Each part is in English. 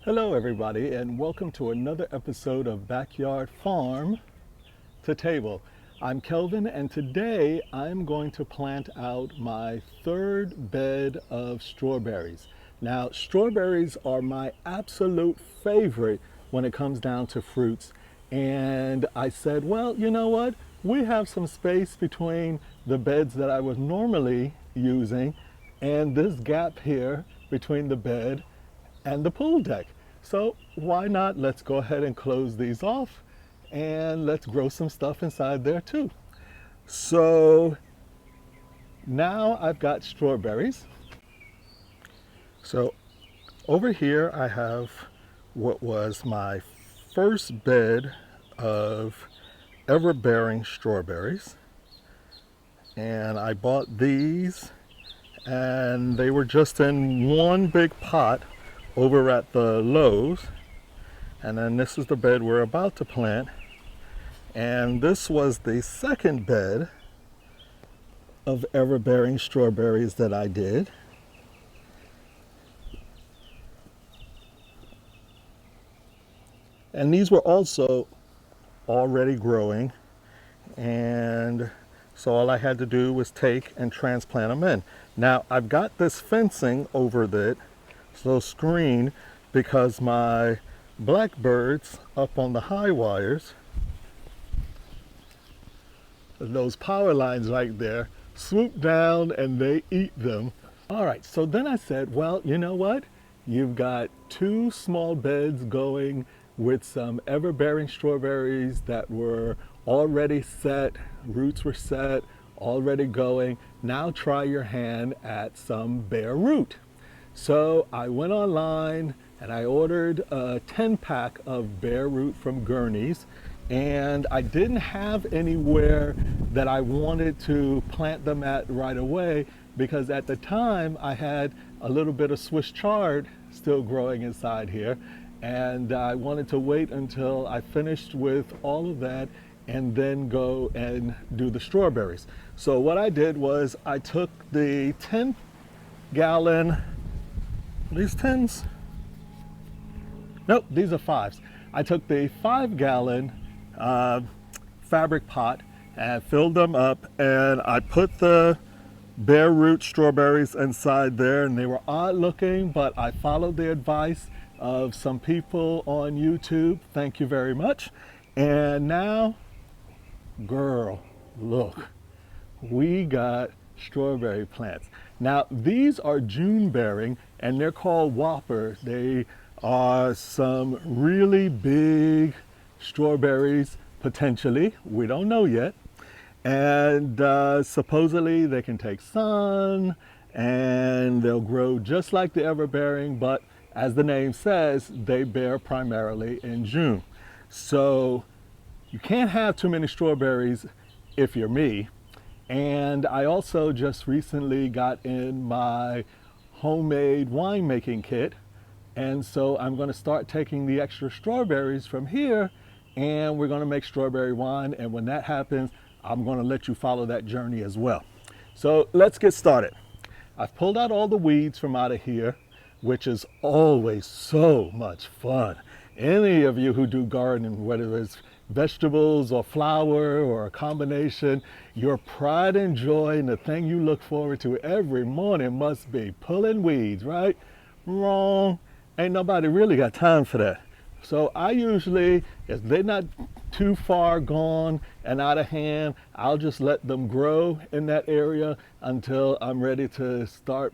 Hello everybody, and welcome to another episode of Backyard Farm to Table. I'm Kelvin, and today I'm going to plant out my third bed of strawberries. Now, strawberries are my absolute favorite when it comes down to fruits, and I said, well, you know what? We have some space between the beds that I was normally using and this gap here between the bed and the pool deck. So why not? Let's go ahead and close these off and let's grow some stuff inside there too. So now I've got strawberries. So over here I have what was my first bed of ever-bearing strawberries. And I bought these and they were just in one big pot over at the Lowe's. And then this is the bed we're about to plant. And this was the second bed of ever-bearing strawberries that I did. And these were also already growing. And so all I had to do was take and transplant them in. Now I've got this fencing over it, so screen, because my blackbirds up on the high wires, those power lines right there, swoop down and they eat them. All right, so then I said, well, you know what? You've got two small beds going with some ever-bearing strawberries that were already set, roots were set, already going. Now try your hand at some bare root. So I went online and I ordered a 10-pack of bare root from Gurney's, and I didn't have anywhere that I wanted to plant them at right away because at the time I had a little bit of Swiss chard still growing inside here, and I wanted to wait until I finished with all of that and then go and do the strawberries. So what I did was I took the 10-gallon, these 10s? Nope, these are 5s. I took the 5-gallon fabric pot and filled them up, and I put the bare root strawberries inside there, and they were odd looking, but I followed the advice of some people on YouTube. Thank you very much. And now, girl, look, we got strawberry plants. Now these are June bearing and they're called Whopper. They are some really big strawberries, potentially, we don't know yet. And supposedly they can take sun and they'll grow just like the ever-bearing, but as the name says, they bear primarily in June. So you can't have too many strawberries if you're me. And I also just recently got in my homemade winemaking kit. And so I'm going to start taking the extra strawberries from here and we're going to make strawberry wine. And when that happens, I'm going to let you follow that journey as well. So let's get started. I've pulled out all the weeds from out of here, which is always so much fun. Any of you who do gardening, whether it's vegetables or flower or a combination, your pride and joy and the thing you look forward to every morning must be pulling weeds, right? Wrong. Ain't nobody really got time for that. So I usually, if they're not too far gone and out of hand, I'll just let them grow in that area until I'm ready to start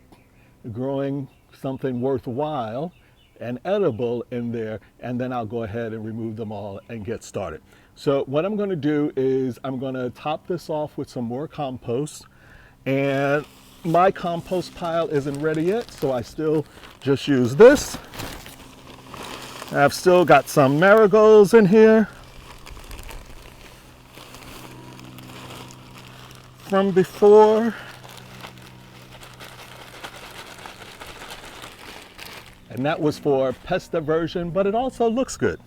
growing something worthwhile and edible in there, and then I'll go ahead and remove them all and get started. So what I'm going to do is I'm going to top this off with some more compost, and my compost pile isn't ready yet, so I still just use this. I've still got some marigolds in here from before. And that was for pest aversion, but it also looks good.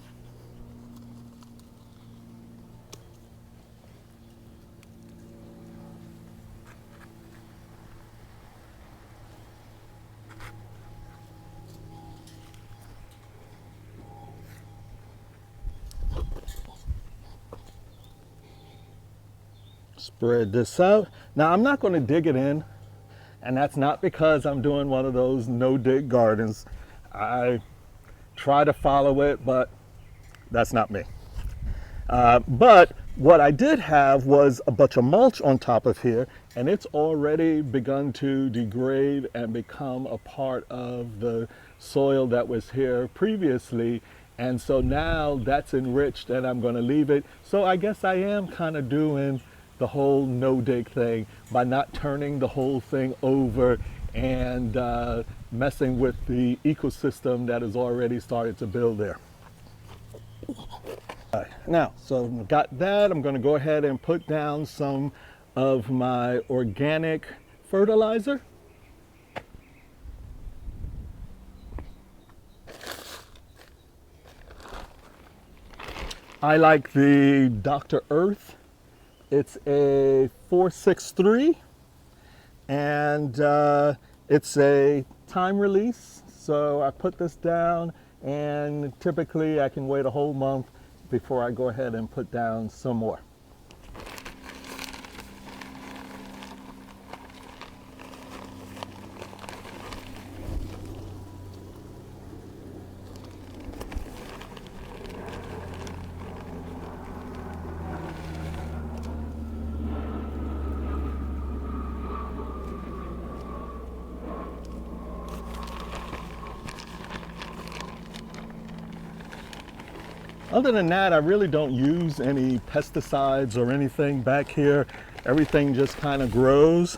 Spread this out. Now I'm not going to dig it in, and that's not because I'm doing one of those no-dig gardens. I try to follow it, but that's not me. But what I did have was a bunch of mulch on top of here, and it's already begun to degrade and become a part of the soil that was here previously. And so now that's enriched and I'm going to leave it. So I guess I am kind of doing the whole no dig thing by not turning the whole thing over and messing with the ecosystem that has already started to build there. All right, now, so I've got that. I'm going to go ahead and put down some of my organic fertilizer. I like the Dr. Earth. It's a 463 and it's a time release. So I put this down and typically I can wait a whole month before I go ahead and put down some more. Other than that, I really don't use any pesticides or anything back here. Everything just kind of grows.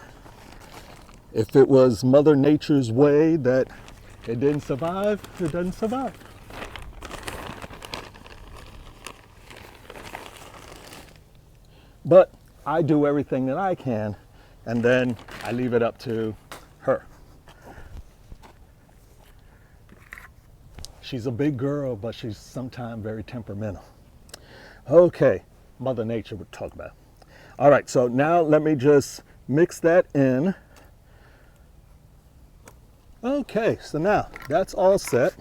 If it was Mother Nature's way that it didn't survive, it doesn't survive. But I do everything that I can, and then I leave it up to her. She's a big girl, but she's sometimes very temperamental. Okay, Mother Nature would talk about. All right, so now let me just mix that in. Okay, so now that's all set.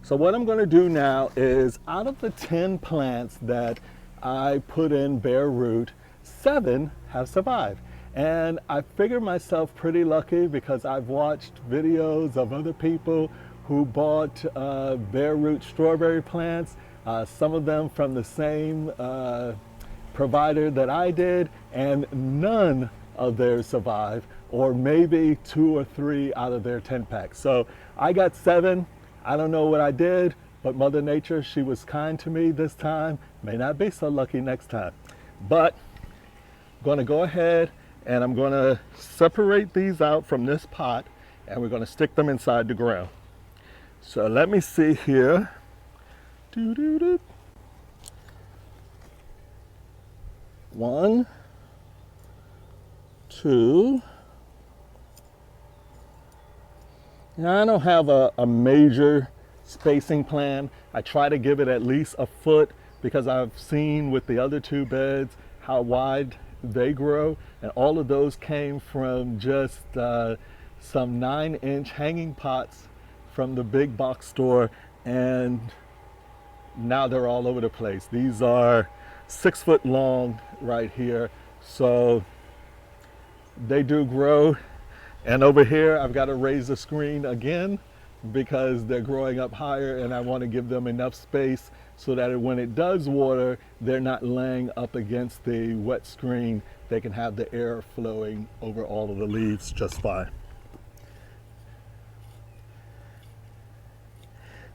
So what I'm going to do now is, out of the 10 plants that I put in bare root, 7 have survived. And I figure myself pretty lucky because I've watched videos of other people who bought bare root strawberry plants, some of them from the same provider that I did, and none of theirs survived, or maybe 2 or 3 out of their 10 packs. So I got 7. I don't know what I did, but Mother Nature, she was kind to me this time. May not be so lucky next time. But I'm going to go ahead and I'm going to separate these out from this pot, and we're going to stick them inside the ground. So let me see here. Doo-doo-doo. 1, 2. Now I don't have a major spacing plan. I try to give it at least a foot because I've seen with the other 2 beds how wide they grow, and all of those came from just some 9-inch hanging pots from the big box store, and now they're all over the place. These are 6 foot long right here, so they do grow. And over here I've got to raise the screen again because they're growing up higher, and I want to give them enough space so that when it does water, they're not laying up against the wet screen. They can have the air flowing over all of the leaves just fine.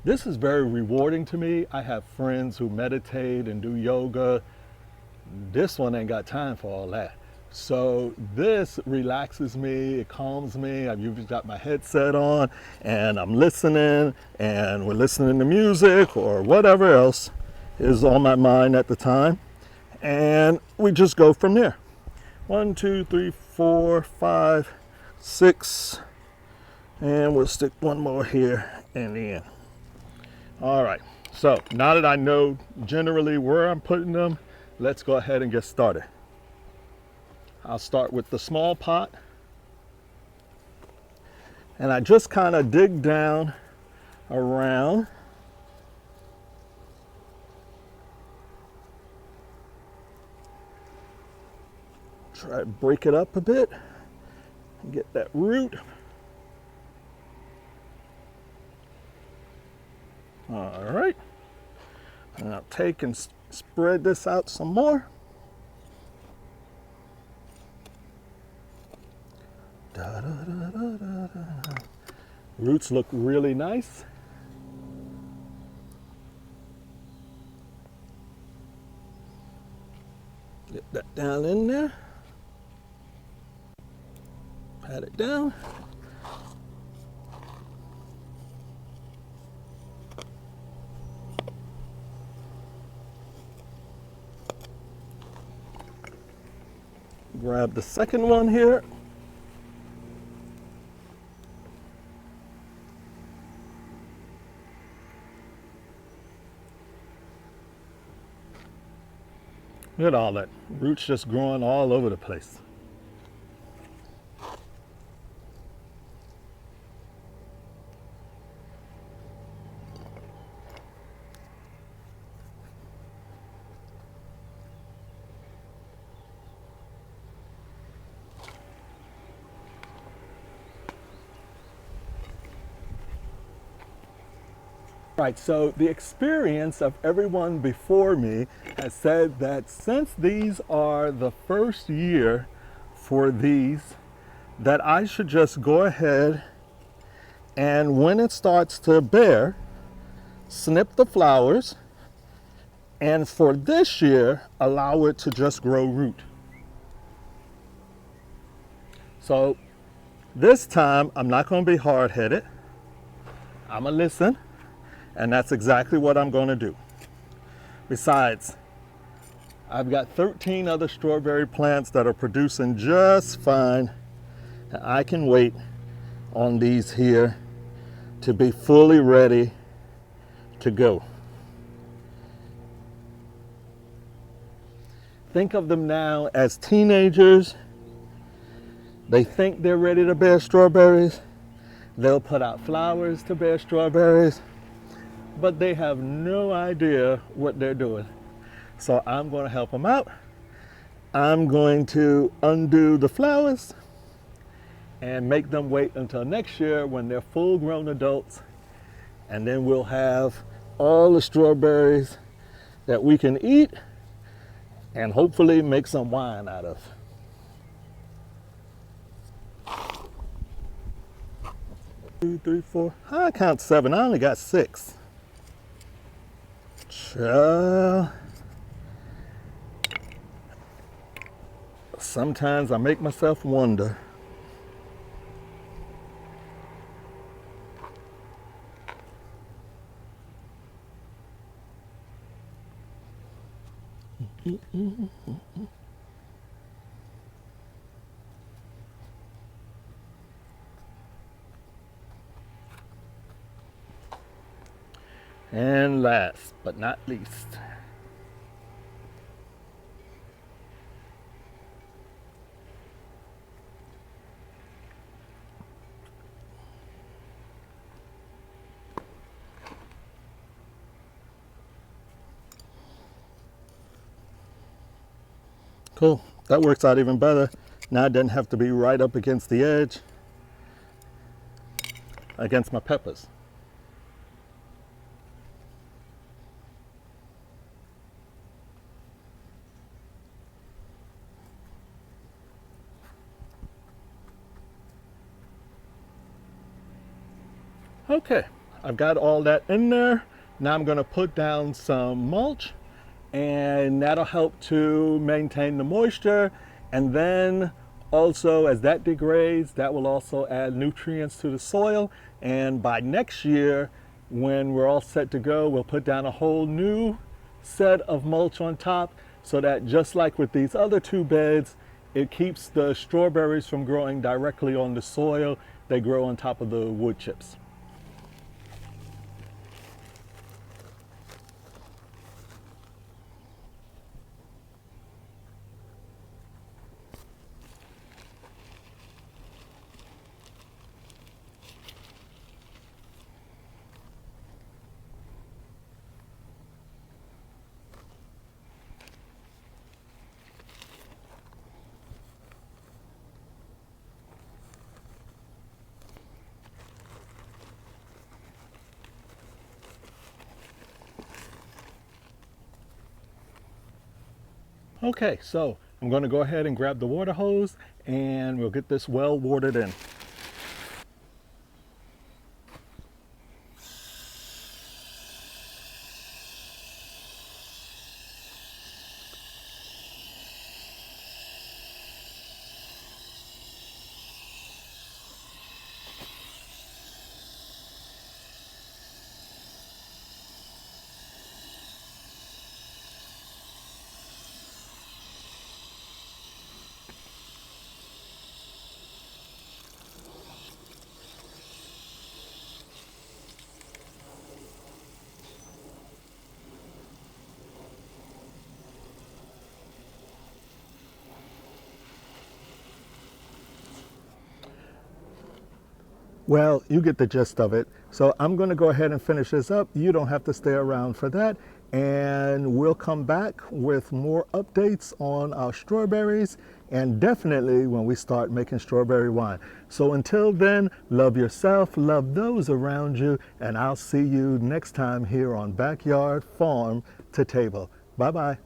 This is very rewarding to me. I have friends who meditate and do yoga. This one ain't got time for all that. So this relaxes me, it calms me. I've usually got my headset on and I'm listening, and we're listening to music or whatever else is on my mind at the time. And we just go from there. 1, 2, 3, 4, 5, 6. And we'll stick one more here in the end. All right, so now that I know generally where I'm putting them, let's go ahead and get started. I'll start with the small pot, and I just kind of dig down around. Try to break it up a bit and get that root. All right. And I'll take and spread this out some more. Da, da, da, da, da, da. Roots look really nice. Get that down in there. Pat it down. Grab the second one here. Look at all that. Roots just growing all over the place. Right, so the experience of everyone before me has said that since these are the first year for these, that I should just go ahead and when it starts to bear, snip the flowers, and for this year, allow it to just grow root. So this time, I'm not going to be hard-headed. I'm going to listen. And that's exactly what I'm going to do. Besides, I've got 13 other strawberry plants that are producing just fine. And I can wait on these here to be fully ready to go. Think of them now as teenagers. They think they're ready to bear strawberries. They'll put out flowers to bear strawberries, but they have no idea what they're doing. So I'm going to help them out. I'm going to undo the flowers and make them wait until next year when they're full-grown adults, and then we'll have all the strawberries that we can eat and hopefully make some wine out of. Two, three, four. I count 7. I only got 6. Sometimes I make myself wonder. And last but not least, cool. That works out even better. Now it doesn't have to be right up against the edge, against my peppers. Okay, I've got all that in there. Now I'm going to put down some mulch, and that'll help to maintain the moisture. And then also as that degrades, that will also add nutrients to the soil. And by next year, when we're all set to go, we'll put down a whole new set of mulch on top, so that just like with these other 2 beds, it keeps the strawberries from growing directly on the soil. They grow on top of the wood chips. Okay, so I'm going to go ahead and grab the water hose and we'll get this well watered in. Well, you get the gist of it. So I'm going to go ahead and finish this up. You don't have to stay around for that. And we'll come back with more updates on our strawberries and definitely when we start making strawberry wine. So until then, love yourself, love those around you, and I'll see you next time here on Backyard Farm to Table. Bye-bye.